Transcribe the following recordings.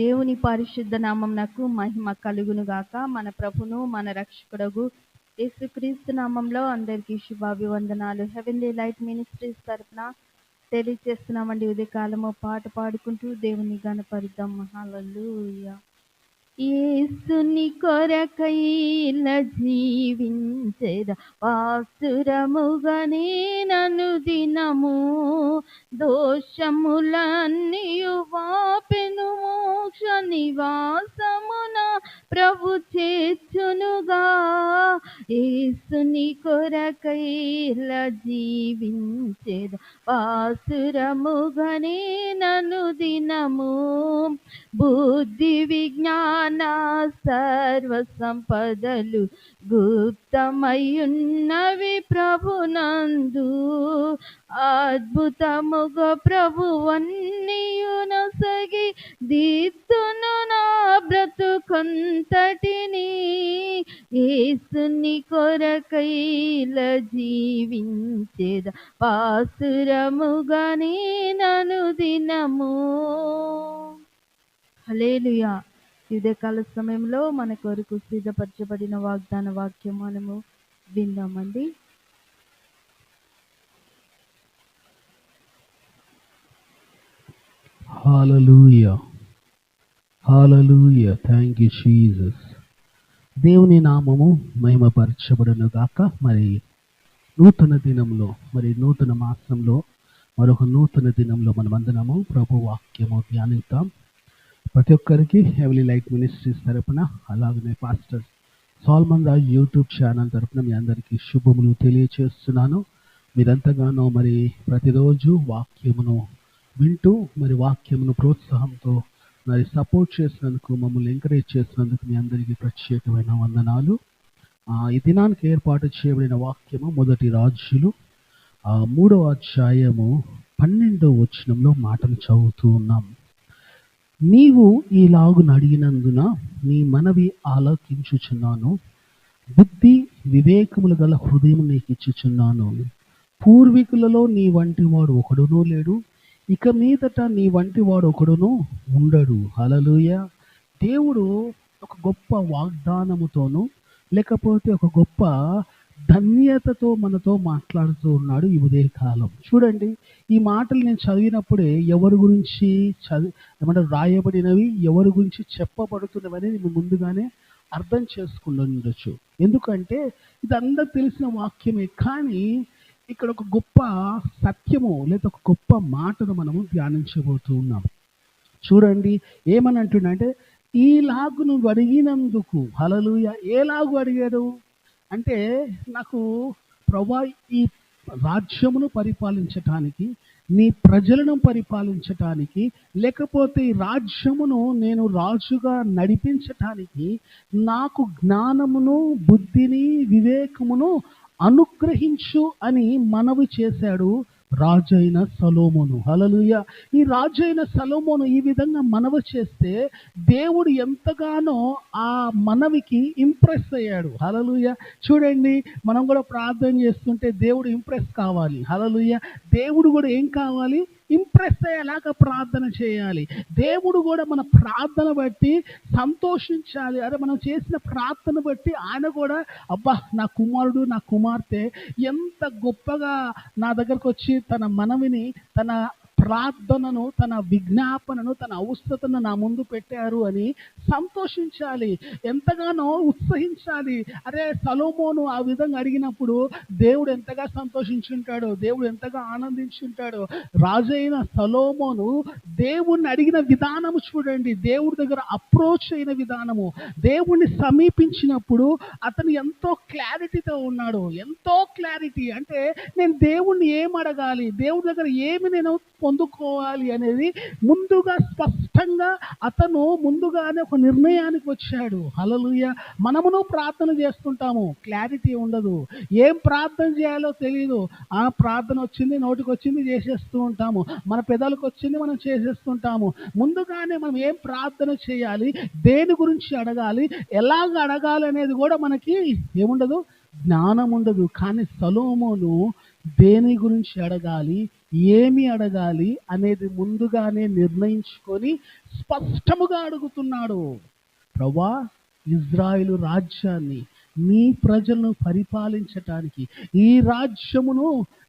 దేవుని పరిశుద్ధ నామమునకు మహిమ కలుగును గాక. మన ప్రభును మన రక్షకుడగు యేసుక్రీస్తు నామంలో అందరికీ శుభాభివందనాలు. హెవెన్లీ లైట్ మినిస్ట్రీస్ తరపున తెలియజేస్తున్నామండి. ఉదయకాలము పాట పాడుకుంటూ దేవుని గణపరుద్దాం. హల్లెలూయా. యేసుని కొరకై ఇలా జీవించెద వాసురముగనే నన్ను దినము దోషములన్నీయు వాపెను మోక్ష నివాసమున ప్రభు చేర్చునుగా. యేసుని కొరకై ఇలా జీవించెద వాసురముగనే నన్ను దినము బుద్ధి విజ్ఞాన సర్వ సంపదలు గుప్తమయ్యున్నవి ప్రభునందు అద్భుతముగా ప్రభువన్నీయునొసగి దిద్దును నా బ్రతుకంతటిని. యేసుని కొరకై ఇలా జీవించేద పాసురముగానే నను దినము. హల్లెలూయా. ఉదయకాల సమయంలో మన కొరకు సిద్ధపరచబడిన వాగ్దాన వాక్యం మనము విందామండి. Hallelujah, hallelujah. Thank you Jesus. దేవుని నామము మహిమపరచబడును గాక. మరి నూతన దినంలో, మరి నూతన మాసంలో మరొక నూతన దినంలో మనమందరము ప్రభు వాక్యము ధ్యానిద్దాం. ప్రతి ఒక్కరికి హెవెన్లీ లైట్ మినిస్ట్రీస్ తరపున, అలాగనే pastor Solomon Raj YouTube channel తరపున మీ అందరికీ శుభములు తెలియచేస్తున్నాను. మీరంతగానో మరి ప్రతిరోజు వాక్యమును వింటూ మరి వాక్యమును ప్రోత్సాహంతో మరి సపోర్ట్ చేసినందుకు, మమ్మల్ని ఎంకరేజ్ చేసినందుకు మీ అందరికీ ప్రత్యేకమైన వందనాలు. ఈ దినానికి ఏర్పాటు చేయబడిన వాక్యము మొదటి రాజులు 3వ అధ్యాయము 12వ వచనంలో మాటలు చదువుతూ ఉన్నాం. నీవు ఈలాగున అడిగినందున నీ మనవి ఆలకించుచున్నాను, బుద్ధి వివేకములు గల హృదయం నీకు ఇచ్చుచున్నాను. పూర్వీకులలో నీ వంటి వాడు ఒకడునూ లేడు, ఇక మీదట నీ వంటి వాడు ఒకడును ఉండడు. హల్లెలూయా. దేవుడు ఒక గొప్ప వాగ్దానముతోనూ లేకపోతే ఒక గొప్ప ధన్యతతో మనతో మాట్లాడుతూ ఉన్నాడు ఈ ఉదయకాలం. చూడండి, ఈ మాటలు నేను చదివినప్పుడే ఎవరి గురించి ఏమంటారు రాయబడినవి, ఎవరి గురించి చెప్పబడుతున్నవని నేను ముందుగానే అర్థం చేసుకుని ఉండొచ్చు. ఎందుకంటే ఇది అందరికి తెలిసిన వాక్యమే, కానీ ఇక్కడ ఒక గొప్ప సత్యము లేదా ఒక గొప్ప మాటను మనము ధ్యానించబోతూ ఉన్నాం. చూడండి, ఏమని అంటున్నాడంటే, ఈలాగు నువ్వు అడిగినందుకు. హల్లెలూయా. ఏలాగు అడిగాడు అంటే, నాకు ప్రభువా ఈ రాజ్యమును పరిపాలించటానికి, నీ ప్రజలను పరిపాలించటానికి, లేకపోతే ఈ రాజ్యమును నేను రాజుగా నడిపించటానికి నాకు జ్ఞానమును, బుద్ధిని, వివేకమును అనుగ్రహించు అని మనవి చేశాడు రాజైన సొలొమోను. హల్లెలూయా. ఈ రాజైన సొలొమోను ఈ విధంగా మనవి చేస్తే దేవుడు ఎంతగానో ఆ మనవికి ఇంప్రెస్ అయ్యాడు. హల్లెలూయా. చూడండి, మనం కూడా ప్రార్థన చేస్తుంటే దేవుడు ఇంప్రెస్ కావాలి. హల్లెలూయా. దేవుడు కూడా ఏం కావాలి? ఇంప్రెస్ అయ్యేలాగా ప్రార్థన చేయాలి. దేవుడు కూడా మన ప్రార్థన బట్టి సంతోషించాలి. అరే, మనం చేసిన ప్రార్థన బట్టి ఆయన కూడా, అబ్బా నా కుమారుడు, నా కుమార్తె ఎంత గొప్పగా నా దగ్గరకు వచ్చి తన మనవిని, తన ప్రార్థనను, తన విజ్ఞాపనను, తన అవసరతను నా ముందు పెట్టారు అని సంతోషించాలి, ఎంతగానో ఉత్సహించాలి. అరే, సొలొమోను ఆ విధంగా అడిగినప్పుడు దేవుడు ఎంతగా సంతోషించుంటాడో, దేవుడు ఎంతగా ఆనందించుంటాడో. రాజైన సొలొమోను దేవుణ్ణి అడిగిన విధానము చూడండి, దేవుడి దగ్గర అప్రోచ్ అయిన విధానము, దేవుణ్ణి సమీపించినప్పుడు అతను ఎంతో క్లారిటీతో ఉన్నాడు. ఎంతో క్లారిటీ అంటే, నేను దేవుణ్ణి ఏం అడగాలి, దేవుడి దగ్గర ఏమి నేను పొందుకోవాలి అనేది ముందుగా స్పష్టంగా అతను ముందుగానే ఒక నిర్ణయానికి వచ్చాడు. హల్లెలూయా. మనమును ప్రార్థన చేస్తుంటాము, క్లారిటీ ఉండదు, ఏం ప్రార్థన చేయాలో తెలియదు. ఆ ప్రార్థన వచ్చింది, నోటికి వచ్చింది చేసేస్తూ ఉంటాము, మన పెదాలకు వచ్చింది మనం చేసేస్తుంటాము. ముందుగానే మనం ఏం ప్రార్థన చేయాలి, దేని గురించి అడగాలి, ఎలాగ అడగాలి అనేది కూడా మనకి ఏముండదు, జ్ఞానం ఉండదు. కానీ సొలొమోను దేని గురించి అడగాలి, ఏమి అడగాలి అనేది ముందుగానే నిర్ణయించుకొని స్పష్టముగా అడుగుతున్నాడు. ప్రభువా, ఇజ్రాయేలు రాజ్యాన్ని, నీ ప్రజలను పరిపాలించటానికి, ఈ రాజ్యమును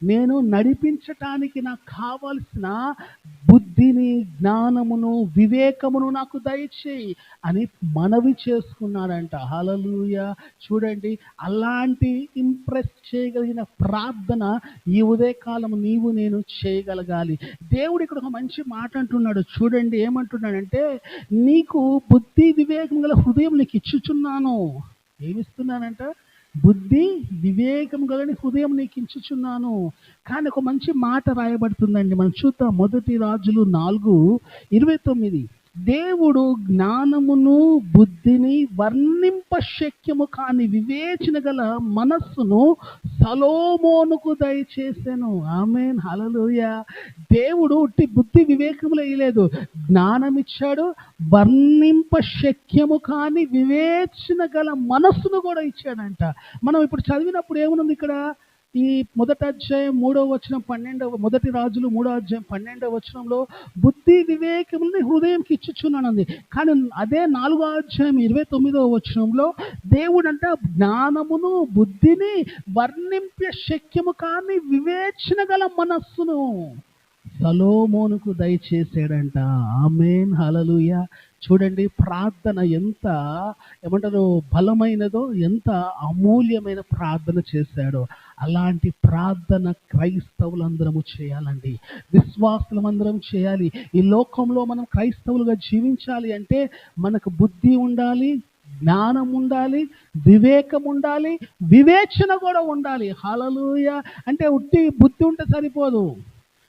నేను నడిపించటానికి నాకు కావలసిన బుద్ధిని, జ్ఞానమును, వివేకమును నాకు దయచేయి అని మనవి చేసుకున్నాడంట. హల్లెలూయా. చూడండి, అలాంటి ఇంప్రెస్ చేయగలిగిన ప్రార్థన ఈ ఉదయకాలం నీవు నేను చేయగలగాలి. దేవుడు ఇక్కడ ఒక మంచి మాట అంటున్నాడు. చూడండి ఏమంటున్నాడంటే, నీకు బుద్ధి వివేకం గల హృదయం నీకు ఇచ్చుచున్నాను. ఏమిస్తున్నానంట? బుద్ధి వివేకం గలని హృదయం నీకు ఇచ్చుచున్నాను. కానీ ఒక మంచి మాట రాయబడుతుందండి, మనం చూద్దాం. 1 రాజులు 4:29. దేవుడు జ్ఞానమును బుద్ధిని వర్ణింప శక్యము కాని వివేచన గల మనస్సును సొలొమోనుకు దయచేసెను. ఆమేన్, హల్లెలూయా. దేవుడు ఉట్టి బుద్ధి వివేకములు ఇయ్యలేదు, జ్ఞానం ఇచ్చాడు, వర్ణింప శక్యము కాని వివేచన గల మనస్సును కూడా ఇచ్చాడంట. మనం ఇప్పుడు చదివినప్పుడు ఏముంది ఇక్కడ? ఈ 1 అధ్యాయం 3వ వచనం, 1 రాజులు 3వ అధ్యాయం 12వ వచనంలో బుద్ధి వివేకములని హృదయంకి ఇచ్చుచున్నానంది. కానీ అదే 4వ అధ్యాయం 29వ వచనంలో దేవుడంట జ్ఞానమును బుద్ధిని వర్ణింపే శక్యము కానీ వివేచన గల మనస్సును సొలొమోనుకు దయచేసాడంట. ఆమేన్, హల్లెలూయా. చూడండి, ప్రార్థన ఎంత బలమైనదో, ఎంత అమూల్యమైన ప్రార్థన చేశాడో. అలాంటి ప్రార్థన క్రైస్తవులందరము చేయాలండి, విశ్వాసులందరం చేయాలి. ఈ లోకంలో మనం క్రైస్తవులుగా జీవించాలి అంటే మనకు బుద్ధి ఉండాలి, జ్ఞానం ఉండాలి, వివేకం ఉండాలి, వివేచన కూడా ఉండాలి. హల్లెలూయా. అంటే ఉట్టి బుద్ధి ఉంటే సరిపోదు,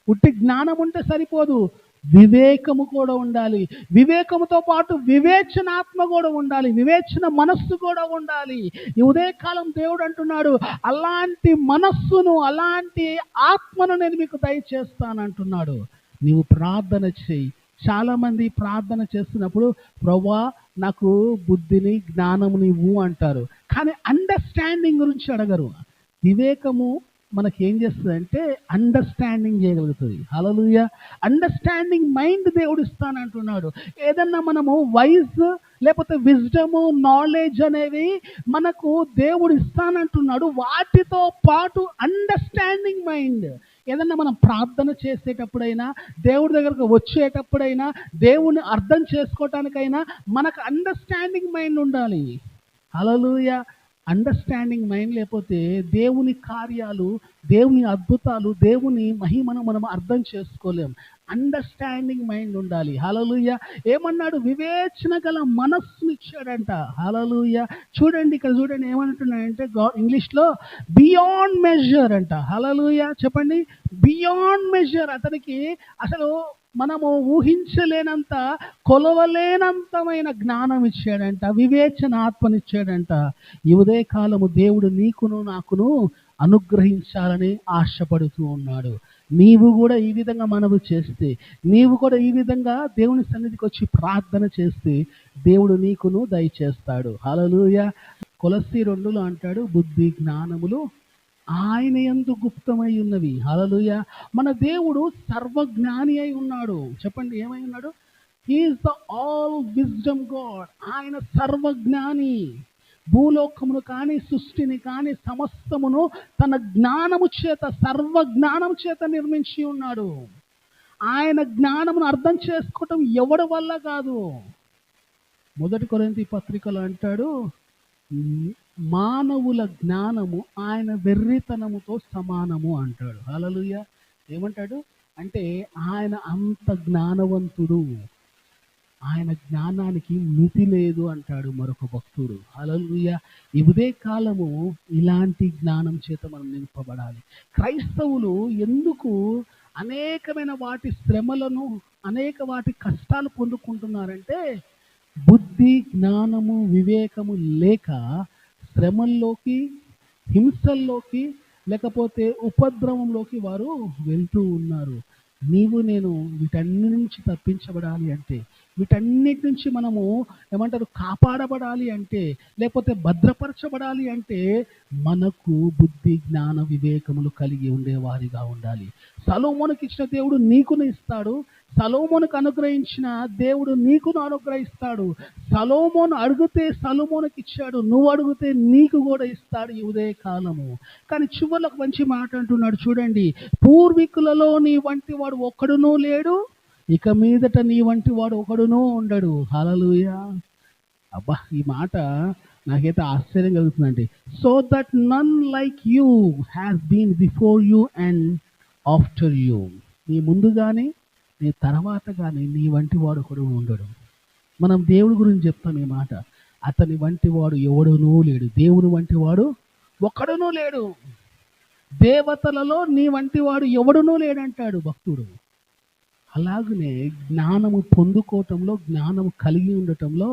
ఉట్టి జ్ఞానం ఉంటే సరిపోదు, వివేకము కూడా ఉండాలి. వివేకముతో పాటు వివేచనాత్మ కూడా ఉండాలి, వివేచన మనస్సు కూడా ఉండాలి. ఈ ఉదయకాలం దేవుడు అంటున్నాడు, అలాంటి మనస్సును, అలాంటి ఆత్మను నేను మీకు దయచేస్తానంటున్నాడు. నీవు ప్రార్థన చేయి. చాలామంది ప్రార్థన చేస్తున్నప్పుడు, ప్రభువా నాకు బుద్ధిని, జ్ఞానముని ఇవ్వు అంటారు, కానీ అండర్స్టాండింగ్ గురించి అడగరు. వివేకము మనకి ఏం చేస్తుందంటే అండర్స్టాండింగ్ చేయగలుగుతుంది. హల్లెలూయా. అండర్స్టాండింగ్ మైండ్ దేవుడు ఇస్తానంటున్నాడు. ఏదన్నా మనము వైజ్ లేకపోతే విజ్డము, నాలెడ్జ్ అనేవి మనకు దేవుడు ఇస్తానంటున్నాడు. వాటితో పాటు అండర్స్టాండింగ్ మైండ్. ఏదన్నా మనం ప్రార్థన చేసేటప్పుడైనా, దేవుడి దగ్గరకు వచ్చేటప్పుడైనా, దేవుని అర్థం చేసుకోవటానికైనా మనకు అండర్స్టాండింగ్ మైండ్ ఉండాలి. హల్లెలూయా. అండర్స్టాండింగ్ మైండ్ లేకపోతే దేవుని కార్యాలు, దేవుని అద్భుతాలు, దేవుని మహిమను మనం అర్థం చేసుకోలేం. అండర్స్టాండింగ్ మైండ్ ఉండాలి. హల్లెలూయా. ఏమన్నాడు? వివేచన గల మనస్సును ఇచ్చాడంట. హల్లెలూయా. చూడండి ఇక్కడ, చూడండి ఏమంటున్నాడంటే, ఇంగ్లీష్లో బియాండ్ మెజర్ అంట. హల్లెలూయా. చెప్పండి, బియాండ్ మెజర్. అతనికి అసలు మనము ఊహించలేనంత, కొలవలేనంతమైన జ్ఞానం ఇచ్చాడంట, వివేచన ఆత్మనిచ్చాడంట. ఈ ఉదయకాలము దేవుడు నీకును నాకును అనుగ్రహించాలని ఆశపడుతూ ఉన్నాడు. నీవు కూడా ఈ విధంగా మనవి చేస్తే, నీవు కూడా ఈ విధంగా దేవుని సన్నిధికి వచ్చి ప్రార్థన చేస్తే దేవుడు నీకును దయచేస్తాడు. హల్లెలూయా. కొలస్సీ 2లో అంటాడు, బుద్ధి జ్ఞానములు ఆయన యందు గుప్తమై ఉన్నవి. హల్లెలూయా. మన దేవుడు సర్వజ్ఞాని అయి ఉన్నాడు. చెప్పండి, ఏమై ఉన్నాడు? He is the all wisdom God. ఆయన సర్వజ్ఞాని. భూలోకమును కానీ, సృష్టిని కానీ, సమస్తమును తన జ్ఞానము చేత, సర్వజ్ఞానము చేత నిర్మించి ఉన్నాడు. ఆయన జ్ఞానమును అర్థం చేసుకోవటం ఎవడి వల్ల కాదు. 1 కొరింథీ పత్రికలో అంటాడు, మానవుల జ్ఞానము ఆయన వెర్రితనముతో సమానము అంటాడు. హల్లెలూయా. ఏమంటాడు అంటే, ఆయన అంత జ్ఞానవంతుడు, ఆయన జ్ఞానానికి మితి లేదు అంటాడు మరొక భక్తుడు. హల్లెలూయా. ఈ ఉదయకాలము ఇలాంటి జ్ఞానం చేత మనం నింపబడాలి. క్రైస్తవులు ఎందుకు అనేకమైన వాటి శ్రమలను, అనేక వాటి కష్టాలు పొందుకుంటున్నారంటే, బుద్ధి, జ్ఞానము, వివేకము లేక శ్రమల్లోకి, హింసల్లోకి, లేకపోతే ఉపద్రవంలోకి వారు వెళ్తూ ఉన్నారు. నీవు నేను వీటన్ని నుంచి తప్పించబడాలి అంటే వీటన్నిటి నుంచి మనము ఏమంటారు కాపాడబడాలి అంటే, లేకపోతే భద్రపరచబడాలి అంటే మనకు బుద్ధి జ్ఞాన వివేకములు కలిగి ఉండేవారిగా ఉండాలి. సొలొమోనుకి ఇచ్చిన దేవుడు నీకును ఇస్తాడు. సొలొమోనుకు అనుగ్రహించిన దేవుడు నీకును అనుగ్రహిస్తాడు. సొలొమోను అడిగితే సొలొమోనుకి ఇచ్చాడు, నువ్వు అడిగితే నీకు కూడా ఇస్తాడు ఈ ఉదయ కాలము. కానీ చివరిలో ఒక మంచి మాట అంటున్నాడు చూడండి, పూర్వీకులలో నీ వంటి వాడు ఒక్కడునూ లేడు, ఇక మీదట నీ వంటి వాడు ఒకడునూ ఉండడు. హల్లెలూయా. అబ్బా, ఈ మాట నాకైతే ఆశ్చర్యం కలుగుతుందండి. So that none like you has been before you and after you. నీ ముందు కానీ నీ తర్వాత కానీ నీ వంటి వాడు ఒకడు ఉండడు. మనం దేవుడి గురించి చెప్తాం ఈ మాట, అతని వంటి వాడు ఎవడునూ లేడు. దేవుని వంటి వాడు ఒక్కడునూ లేడు. దేవతలలో నీ వంటి వాడు ఎవడునూ లేడంటాడు భక్తుడు. అలాగనే జ్ఞానము పొందుకోవటంలో, జ్ఞానము కలిగి ఉండటంలో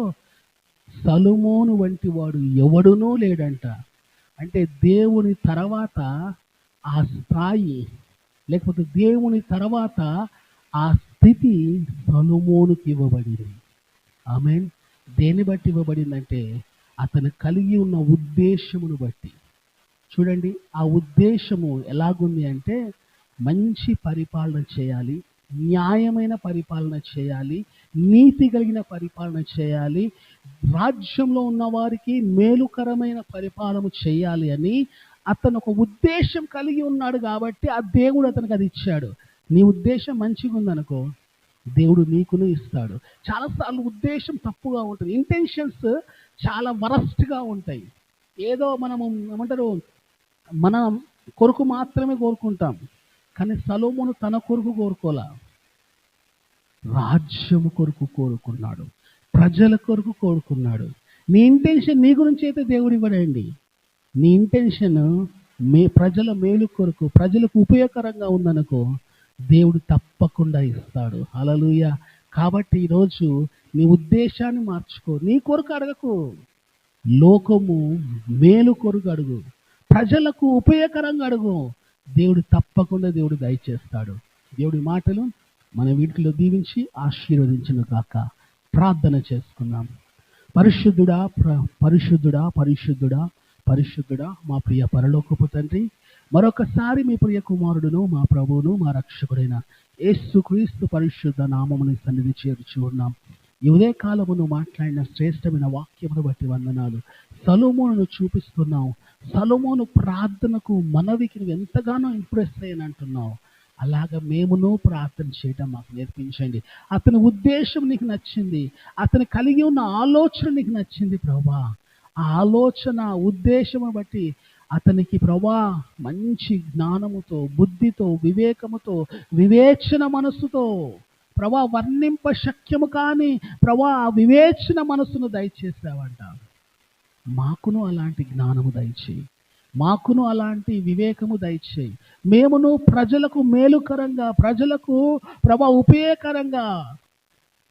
సొలొమోను వంటి వాడు ఎవడునూ లేడంట. అంటే దేవుని తర్వాత ఆ స్థాయి, లేకపోతే దేవుని తర్వాత ఆ స్థితి సొలొమోనుకి ఇవ్వబడింది. ఆమేన్. దేన్ని బట్టి ఇవ్వబడిందంటే అతను కలిగి ఉన్న ఉద్దేశమును బట్టి. చూడండి, ఆ ఉద్దేశము ఎలాగుంది అంటే మంచి పరిపాలన చేయాలి, న్యాయమైన పరిపాలన చేయాలి, నీతి కలిగిన పరిపాలన చేయాలి, రాజ్యంలో ఉన్న వారికి మేలుకరమైన పరిపాలన చేయాలి అని అతను ఒక ఉద్దేశం కలిగి ఉన్నాడు. కాబట్టి ఆ దేవుడు అతనికి అది ఇచ్చాడు. నీ ఉద్దేశం మంచిగా ఉందనుకో, దేవుడు నీకును ఇస్తాడు. చాలాసార్లు ఉద్దేశం తప్పుగా ఉంటుంది, ఇంటెన్షన్స్ చాలా వరస్ట్గా ఉంటాయి. ఏదో మనము ఏమంటారు, మన కొరకు మాత్రమే కోరుకుంటాం. కానీ సొలొమోను తన కొరకు కోరుకోలా, రాజ్యము కొరకు కోరుకున్నాడు, ప్రజల కొరకు కోరుకున్నాడు. నీ ఇంటెన్షన్ నీ గురించి అయితే దేవుడు ఇవ్వడండి. నీ ఇంటెన్షన్ ప్రజల మేలు కొరకు, ప్రజలకు ఉపయోగకరంగా ఉందనుకో, దేవుడు తప్పకుండా ఇస్తాడు. హల్లెలూయా. కాబట్టి ఈరోజు నీ ఉద్దేశాన్ని మార్చుకో. నీ కొరకు అడగకు, లోకము మేలు కొరకు అడుగు, ప్రజలకు ఉపయోగకరంగా అడుగు. దేవుడు తప్పకుండా దేవుడు దయచేస్తాడు. దేవుడి మాటలు మన వీటిలో దీవించి ఆశీర్వదించును గాక. ప్రార్థన చేసుకుందాం. పరిశుద్ధుడా, పరిశుద్ధుడా, పరిశుద్ధుడా, పరిశుద్ధుడా, మా ప్రియ పరలోకపు తండ్రి, మరొకసారి మీ ప్రియ కుమారుడును మా ప్రభువును మా రక్షకుడైన యేసుక్రీస్తు పరిశుద్ధ నామముని సన్నిధి చేర్చి ఉన్నాం. ఈ ఉదయ కాలమును మాట్లాడిన శ్రేష్టమైన వాక్యమును బట్టి వందనాలు. సొలొమోనును చూపిస్తున్నావు. సొలొమోను ప్రార్థనకు, మనవికి నువ్వు ఎంతగానో ఇంప్రెస్ అయ్యని అంటున్నావు. అలాగ మేమును ప్రార్థన చేయడం మాకు నేర్పించండి. అతని ఉద్దేశం నీకు నచ్చింది, అతను కలిగి ఉన్న ఆలోచన నీకు నచ్చింది ప్రభా. ఆ ఆలోచన, ఉద్దేశము బట్టి అతనికి ప్రభా మంచి జ్ఞానముతో, బుద్ధితో, వివేకముతో, వివేచన మనస్సుతో ప్రభా వర్ణింప శక్యము కాని ప్రభా వివేచన మనస్సును దయచేసావంట. మాకును అలాంటి జ్ఞానము దయచేయి, మాకును అలాంటి వివేకము దయచేయి. మేమును ప్రజలకు మేలుకరంగా, ప్రజలకు ప్రభా ఉపయోగకరంగా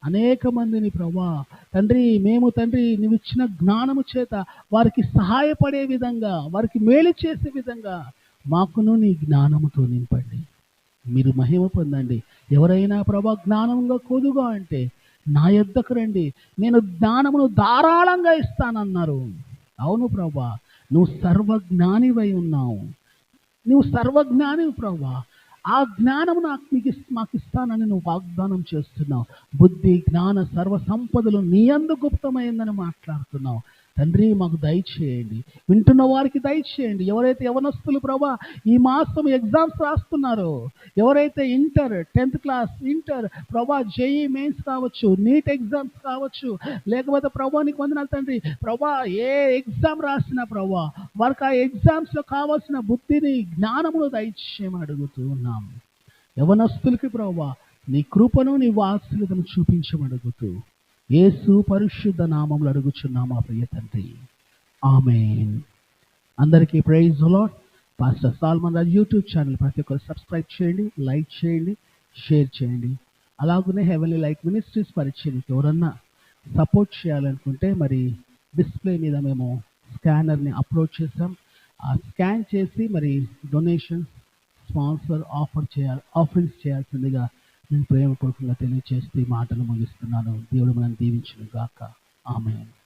అనేక మందిని ప్రభా తండ్రి, మేము తండ్రి నువ్వు ఇచ్చిన జ్ఞానము చేత వారికి సహాయపడే విధంగా, వారికి మేలు చేసే విధంగా మాకును నీ జ్ఞానముతో నింపండి. మీరు మహిమ పొందండి. ఎవరైనా ప్రభా జ్ఞానంగా కొదుగా అంటే నా యొద్దకు రండి, నేను జ్ఞానమును ధారాళంగా ఇస్తానన్నారు. అవును ప్రభా, నువ్వు సర్వజ్ఞానివై ఉన్నావు, నువ్వు సర్వజ్ఞానివి ప్రభా. ఆ జ్ఞానము మాకు ఇస్తానని నువ్వు వాగ్దానం చేస్తున్నావు. బుద్ధి జ్ఞాన సర్వ సంపదలు నీ యందు గుప్తమైందని మాట్లాడుతున్నావు. తండ్రి, మాకు దయచేయండి, వింటున్న వారికి దయచేయండి. ఎవరైతే యవనస్తులు ప్రభా ఈ మాసం ఎగ్జామ్స్ రాస్తున్నారో, ఎవరైతే ఇంటర్ 10th క్లాస్, ఇంటర్ ప్రభా జేఈ మెయిన్స్ కావచ్చు, నీట్ ఎగ్జామ్స్ కావచ్చు, లేకపోతే ప్రభా నీకు వందనాలు తండ్రి, ప్రభా ఏ ఎగ్జామ్ రాసినా ప్రభా వారికి ఆ ఎగ్జామ్స్లో కావాల్సిన బుద్ధిని, జ్ఞానమును దయచేయమని అడుగుతూ ఉన్నాం. యవనస్తులకి ప్రభా నీ కృపను, నీ వాత్సల్యతను చూపించమడుగుతూ యేసు పరిశుద్ధ నామములో అడుగుచున్నాం మా ప్రియ తండ్రి. ఆమేన్. అందరికీ praise the lord. Pastor Solomon Raju YouTube channel ప్రతి ఒక్కరు సబ్స్క్రైబ్ చేయండి, లైక్ చేయండి, షేర్ చేయండి. అలాగనే హెవెన్లీ లైట్ మినిస్ట్రీస్ పరిచర్యకి ఎవరన్నా సపోర్ట్ చేయాలనుకుంటే మరి డిస్ప్లే మీద మేము స్కానర్ని అప్లోడ్ చేసాం. ఆ స్కాన్ చేసి మరి డొనేషన్స్, స్పాన్సర్ ఆఫరింగ్స్ చేయాల్సిందిగా నేను ప్రేమపూర్వకంగా తెలియజేస్తూ ఈ మాటలు ముగిస్తున్నాను. దేవుడు మనల్ని దీవించును గాక. ఆమేన్.